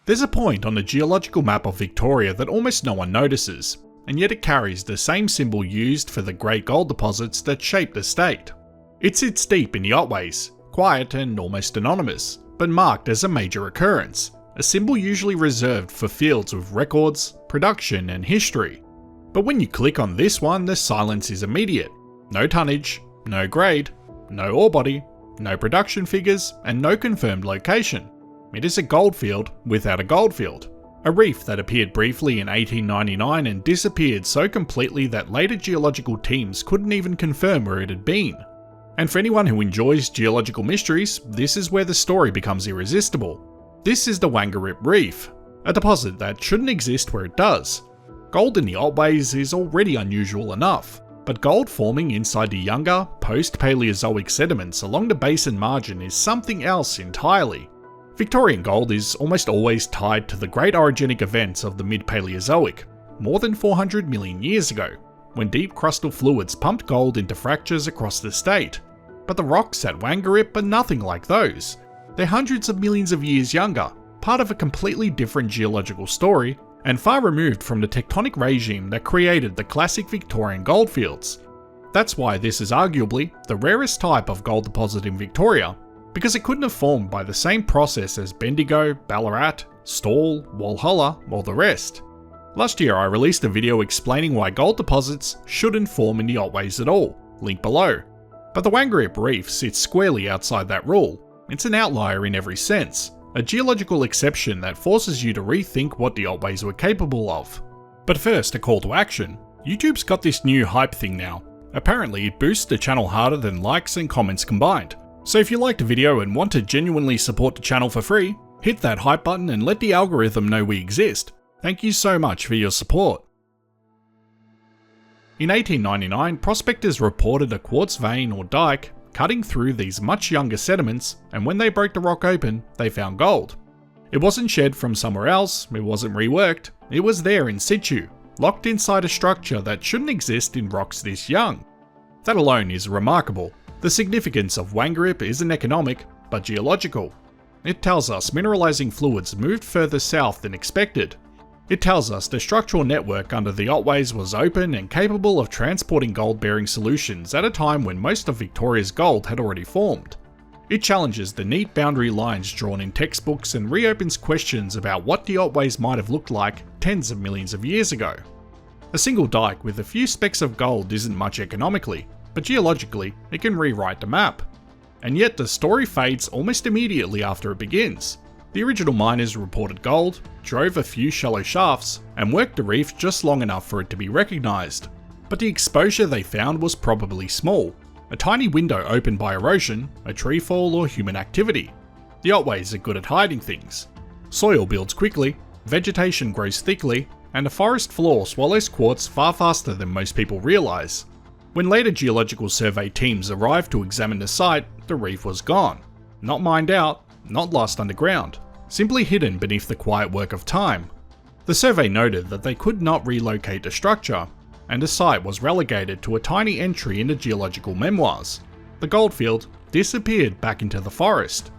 There's a point on the geological map of Victoria that almost no one notices, and yet it carries the same symbol used for the great gold deposits that shape the state. It sits deep in the Otways, quiet and almost anonymous, but marked as a major occurrence, a symbol usually reserved for fields with records, production and history. But when you click on this one, the silence is immediate. No tonnage, no grade, no ore body, no production figures, and no confirmed location. It is a goldfield without a goldfield. A reef that appeared briefly in 1899 and disappeared so completely that later geological teams couldn't even confirm where it had been. And for anyone who enjoys geological mysteries, this is where the story becomes irresistible. This is the Wangerrip Reef, a deposit that shouldn't exist where it does. Gold in the Otways is already unusual enough, but gold forming inside the younger, post-Palaeozoic sediments along the basin margin is something else entirely. Victorian gold is almost always tied to the great orogenic events of the mid-Palaeozoic, more than 400 million years ago, when deep crustal fluids pumped gold into fractures across the state. But the rocks at Wangerrip are nothing like those. They're hundreds of millions of years younger, part of a completely different geological story, and far removed from the tectonic regime that created the classic Victorian goldfields. That's why this is arguably the rarest type of gold deposit in Victoria, because it couldn't have formed by the same process as Bendigo, Ballarat, Stall, Walhalla, or the rest. Last year I released a video explaining why gold deposits shouldn't form in the Otways at all, link below. But the Wangerrip Reef sits squarely outside that rule. It's an outlier in every sense, a geological exception that forces you to rethink what the Otways were capable of. But first, a call to action. YouTube's got this new hype thing now. Apparently it boosts the channel harder than likes and comments combined. So if you liked the video and want to genuinely support the channel for free, hit that hype button and let the algorithm know we exist. Thank you so much for your support. In 1899, prospectors reported a quartz vein or dike cutting through these much younger sediments, and when they broke the rock open, they found gold. It wasn't shed from somewhere else, it wasn't reworked, it was there in situ, locked inside a structure that shouldn't exist in rocks this young. That alone is remarkable. The significance of Wangerrip isn't economic, but geological. It tells us mineralizing fluids moved further south than expected. It tells us the structural network under the Otways was open and capable of transporting gold-bearing solutions at a time when most of Victoria's gold had already formed. It challenges the neat boundary lines drawn in textbooks and reopens questions about what the Otways might have looked like tens of millions of years ago. A single dike with a few specks of gold isn't much economically, but geologically, it can rewrite the map. And yet the story fades almost immediately after it begins. The original miners reported gold, drove a few shallow shafts, and worked the reef just long enough for it to be recognised. But the exposure they found was probably small, a tiny window opened by erosion, a tree fall or human activity. The Otways are good at hiding things. Soil builds quickly, vegetation grows thickly, and a forest floor swallows quartz far faster than most people realise. When later geological survey teams arrived to examine the site, the reef was gone. Not mined out, not lost underground, simply hidden beneath the quiet work of time. The survey noted that they could not relocate the structure, and the site was relegated to a tiny entry in the geological memoirs. The goldfield disappeared back into the forest.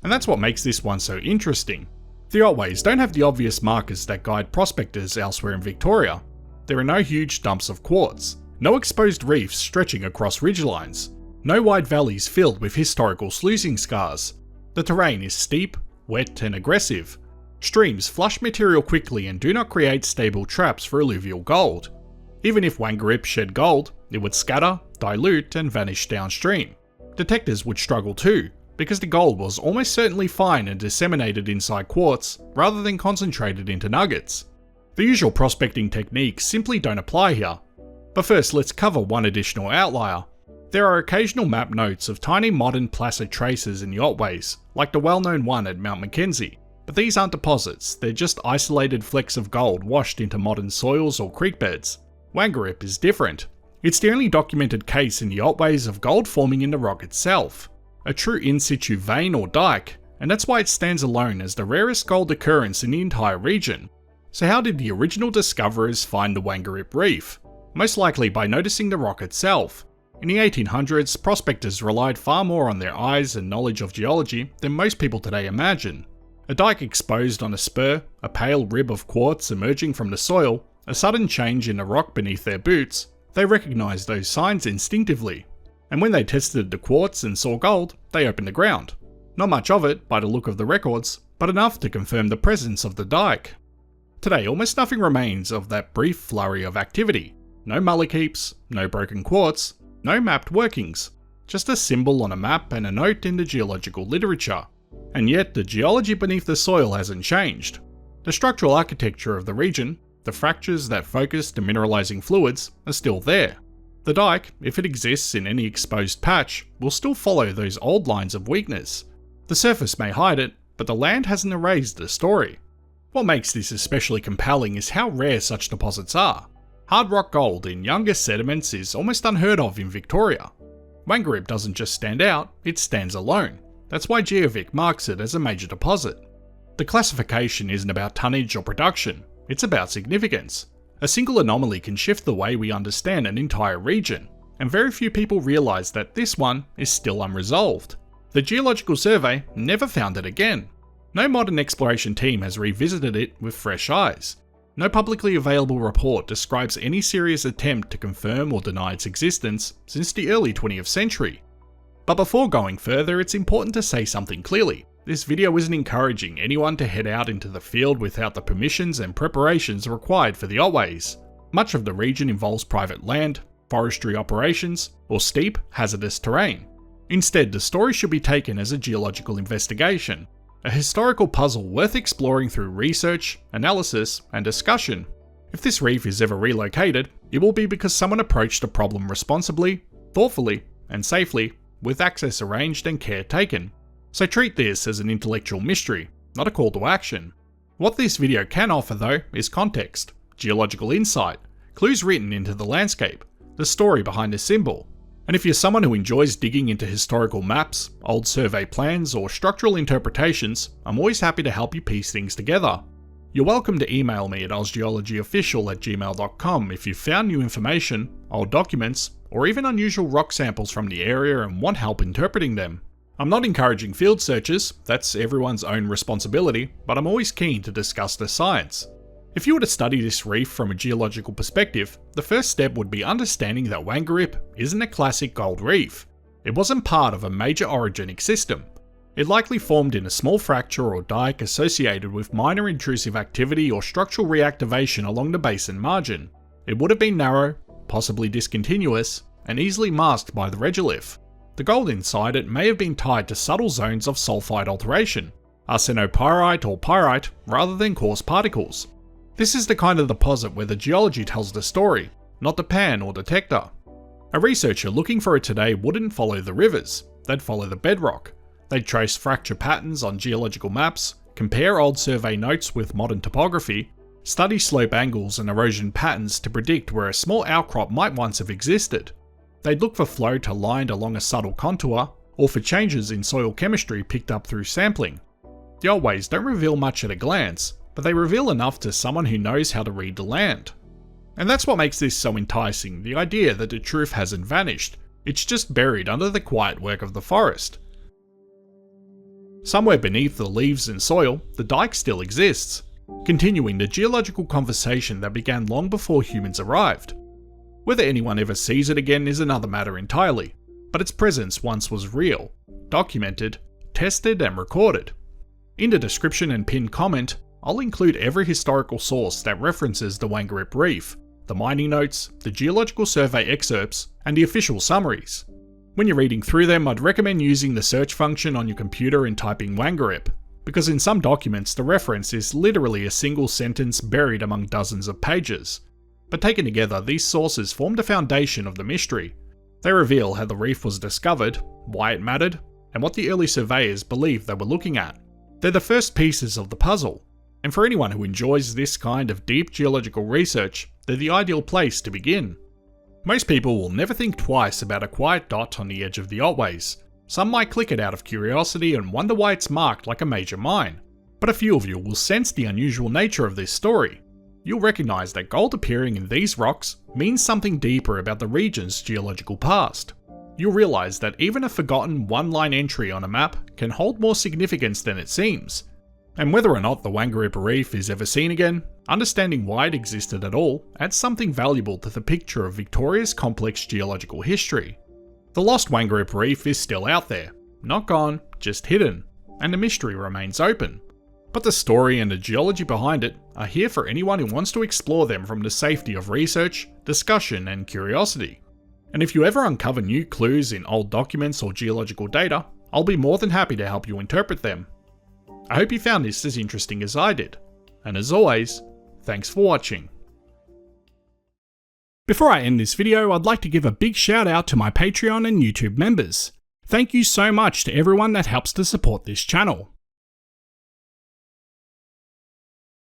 And that's what makes this one so interesting. The Otways don't have the obvious markers that guide prospectors elsewhere in Victoria. There are no huge dumps of quartz, no exposed reefs stretching across ridgelines, no wide valleys filled with historical sluicing scars. The terrain is steep, wet and aggressive. Streams flush material quickly and do not create stable traps for alluvial gold. Even if Wangerrip shed gold, it would scatter, dilute and vanish downstream. Detectors would struggle too, because the gold was almost certainly fine and disseminated inside quartz rather than concentrated into nuggets. The usual prospecting techniques simply don't apply here. But first, let's cover one additional outlier. There are occasional map notes of tiny modern placid traces in the Otways, like the well-known one at Mount McKenzie. But these aren't deposits, they're just isolated flecks of gold washed into modern soils or creek beds. Wangerrip is different. It's the only documented case in the Otways of gold forming in the rock itself. A true in-situ vein or dike, and that's why it stands alone as the rarest gold occurrence in the entire region. So how did the original discoverers find the Wangerrip Reef? Most likely by noticing the rock itself. In the 1800s, prospectors relied far more on their eyes and knowledge of geology than most people today imagine. A dike exposed on a spur, a pale rib of quartz emerging from the soil, a sudden change in the rock beneath their boots, they recognised those signs instinctively. And when they tested the quartz and saw gold, they opened the ground. Not much of it, by the look of the records, but enough to confirm the presence of the dike. Today, almost nothing remains of that brief flurry of activity. No mullock heaps, no broken quartz, no mapped workings, just a symbol on a map and a note in the geological literature. And yet, the geology beneath the soil hasn't changed. The structural architecture of the region, the fractures that focus the mineralizing fluids, are still there. The dike, if it exists in any exposed patch, will still follow those old lines of weakness. The surface may hide it, but the land hasn't erased the story. What makes this especially compelling is how rare such deposits are. Hard rock gold in younger sediments is almost unheard of in Victoria. Wangerrip doesn't just stand out, it stands alone. That's why GeoVic marks it as a major deposit. The classification isn't about tonnage or production, it's about significance. A single anomaly can shift the way we understand an entire region, and very few people realise that this one is still unresolved. The Geological Survey never found it again. No modern exploration team has revisited it with fresh eyes. No publicly available report describes any serious attempt to confirm or deny its existence since the early 20th century. But before going further, it's important to say something clearly. This video isn't encouraging anyone to head out into the field without the permissions and preparations required for the Otways. Much of the region involves private land, forestry operations, or steep, hazardous terrain. Instead, the story should be taken as a geological investigation, a historical puzzle worth exploring through research, analysis, and discussion. If this reef is ever relocated, it will be because someone approached the problem responsibly, thoughtfully, and safely, with access arranged and care taken. So treat this as an intellectual mystery, not a call to action. What this video can offer though is context, geological insight, clues written into the landscape, the story behind a symbol. And if you're someone who enjoys digging into historical maps, old survey plans, or structural interpretations, I'm always happy to help you piece things together. You're welcome to email me at ozgeologyofficial@gmail.com if you've found new information, old documents, or even unusual rock samples from the area and want help interpreting them. I'm not encouraging field searches, that's everyone's own responsibility, but I'm always keen to discuss the science. If you were to study this reef from a geological perspective, the first step would be understanding that Wangerrip isn't a classic gold reef. It wasn't part of a major orogenic system. It likely formed in a small fracture or dike associated with minor intrusive activity or structural reactivation along the basin margin. It would have been narrow, possibly discontinuous, and easily masked by the regolith. The gold inside it may have been tied to subtle zones of sulfide alteration, arsenopyrite or pyrite, rather than coarse particles. This is the kind of deposit where the geology tells the story, not the pan or detector. A researcher looking for it today wouldn't follow the rivers, they'd follow the bedrock. They'd trace fracture patterns on geological maps, compare old survey notes with modern topography, study slope angles and erosion patterns to predict where a small outcrop might once have existed. They'd look for flow to line along a subtle contour, or for changes in soil chemistry picked up through sampling. The Otways don't reveal much at a glance, but they reveal enough to someone who knows how to read the land. And that's what makes this so enticing, the idea that the truth hasn't vanished, it's just buried under the quiet work of the forest. Somewhere beneath the leaves and soil, the dike still exists, continuing the geological conversation that began long before humans arrived. Whether anyone ever sees it again is another matter entirely, but its presence once was real, documented, tested and recorded. In the description and pinned comment, I'll include every historical source that references the Wangerrip Reef, the mining notes, the Geological Survey excerpts, and the official summaries. When you're reading through them, I'd recommend using the search function on your computer and typing Wangerrip, because in some documents the reference is literally a single sentence buried among dozens of pages. But taken together, these sources form the foundation of the mystery. They reveal how the reef was discovered, why it mattered, and what the early surveyors believed they were looking at. They're the first pieces of the puzzle, and for anyone who enjoys this kind of deep geological research, they're the ideal place to begin. Most people will never think twice about a quiet dot on the edge of the Otways. Some might click it out of curiosity and wonder why it's marked like a major mine. But a few of you will sense the unusual nature of this story. You'll recognise that gold appearing in these rocks means something deeper about the region's geological past. You'll realise that even a forgotten one-line entry on a map can hold more significance than it seems. And whether or not the Wangerrip Reef is ever seen again, understanding why it existed at all adds something valuable to the picture of Victoria's complex geological history. The lost Wangerrip Reef is still out there, not gone, just hidden, and the mystery remains open. But the story and the geology behind it are here for anyone who wants to explore them from the safety of research, discussion, and curiosity. And if you ever uncover new clues in old documents or geological data, I'll be more than happy to help you interpret them. I hope you found this as interesting as I did, and as always, thanks for watching. Before I end this video, I'd like to give a big shout out to my Patreon and YouTube members. Thank you so much to everyone that helps to support this channel.